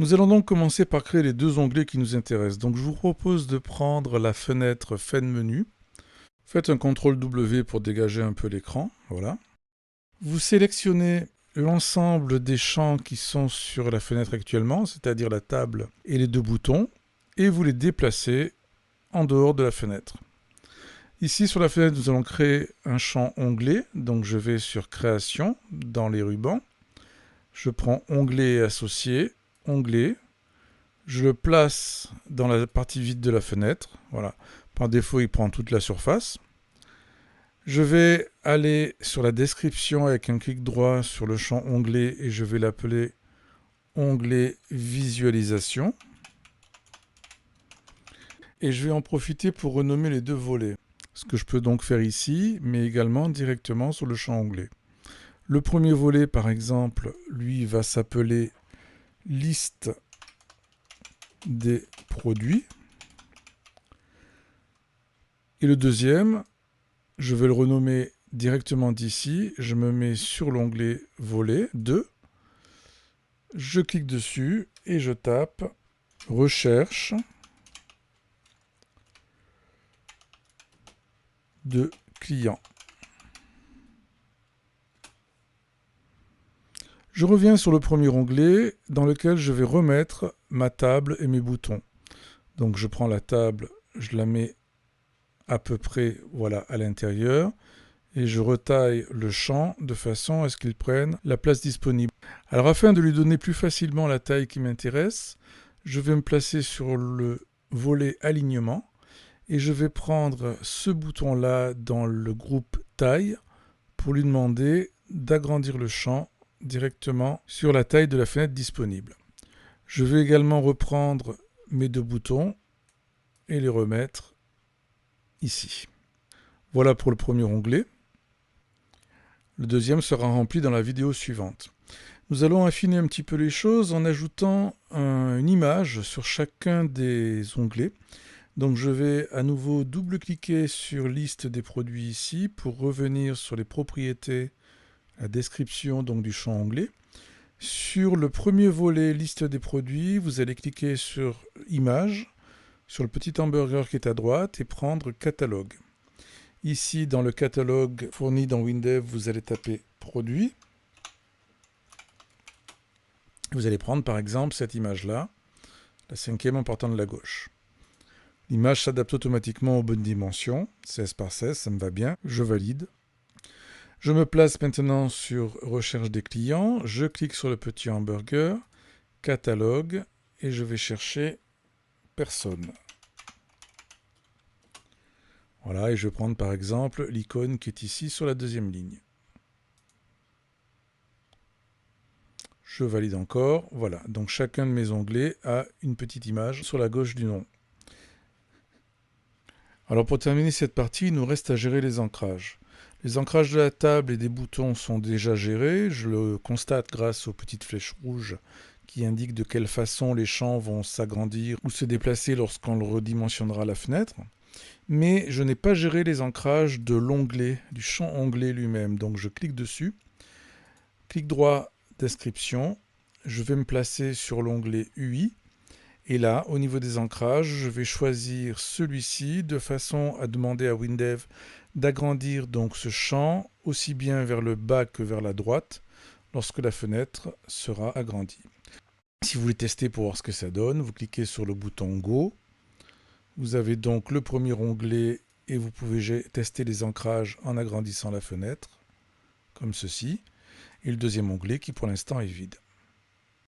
Nous allons donc commencer par créer les deux onglets qui nous intéressent. Donc je vous propose de prendre la fenêtre Fin de menu. Faites un CTRL W pour dégager un peu l'écran. Voilà. Vous sélectionnez l'ensemble des champs qui sont sur la fenêtre actuellement, c'est-à-dire la table et les deux boutons, et vous les déplacez en dehors de la fenêtre. Ici sur la fenêtre, nous allons créer un champ onglet. Donc je vais sur Création dans les rubans. Je prends Onglet et Associés, Onglet. Je le place dans la partie vide de la fenêtre. Voilà. Par défaut, il prend toute la surface. Je vais aller sur la description avec un clic droit sur le champ Onglet et je vais l'appeler Onglet Visualisation. Et je vais en profiter pour renommer les deux volets. Ce que je peux donc faire ici, mais également directement sur le champ Onglet. Le premier volet, par exemple, lui va s'appeler Liste des produits. Et le deuxième, je vais le renommer directement d'ici. Je me mets sur l'onglet Volet 2. Je clique dessus et je tape Recherche de clients. Je reviens sur le premier onglet dans lequel je vais remettre ma table et mes boutons. Donc je prends la table, je la mets à peu près voilà, à l'intérieur et je retaille le champ de façon à ce qu'il prenne la place disponible. Alors afin de lui donner plus facilement la taille qui m'intéresse, je vais me placer sur le volet alignement et je vais prendre ce bouton-là dans le groupe taille pour lui demander d'agrandir le champ directement sur la taille de la fenêtre disponible. Je vais également reprendre mes deux boutons et les remettre ici. Voilà pour le premier onglet. Le deuxième sera rempli dans la vidéo suivante. Nous allons affiner un petit peu les choses en ajoutant une image sur chacun des onglets. Donc je vais à nouveau double-cliquer sur liste des produits ici pour revenir sur les propriétés, la description donc du champ onglet. Sur le premier volet liste des produits, vous allez cliquer sur image, sur le petit hamburger qui est à droite et prendre catalogue. Ici dans le catalogue fourni dans WinDev, vous allez taper produit. Vous allez prendre par exemple cette image-là, la cinquième en partant de la gauche. L'image s'adapte automatiquement aux bonnes dimensions, 16 par 16, ça me va bien, je valide. Je me place maintenant sur Recherche des clients, je clique sur le petit hamburger, catalogue, et je vais chercher personne. Voilà, et je vais prendre par exemple l'icône qui est ici sur la deuxième ligne. Je valide encore, voilà, donc chacun de mes onglets a une petite image sur la gauche du nom. Alors pour terminer cette partie, il nous reste à gérer les ancrages. Les ancrages de la table et des boutons sont déjà gérés. Je le constate grâce aux petites flèches rouges qui indiquent de quelle façon les champs vont s'agrandir ou se déplacer lorsqu'on le redimensionnera la fenêtre. Mais je n'ai pas géré les ancrages de l'onglet, du champ onglet lui-même. Donc je clique dessus, clic droit, description. Je vais me placer sur l'onglet UI. Et là, au niveau des ancrages, je vais choisir celui-ci de façon à demander à WinDev d'agrandir donc ce champ aussi bien vers le bas que vers la droite lorsque la fenêtre sera agrandie. Si vous voulez tester pour voir ce que ça donne, vous cliquez sur le bouton Go. Vous avez donc le premier onglet et vous pouvez tester les ancrages en agrandissant la fenêtre, comme ceci. Et le deuxième onglet qui pour l'instant est vide.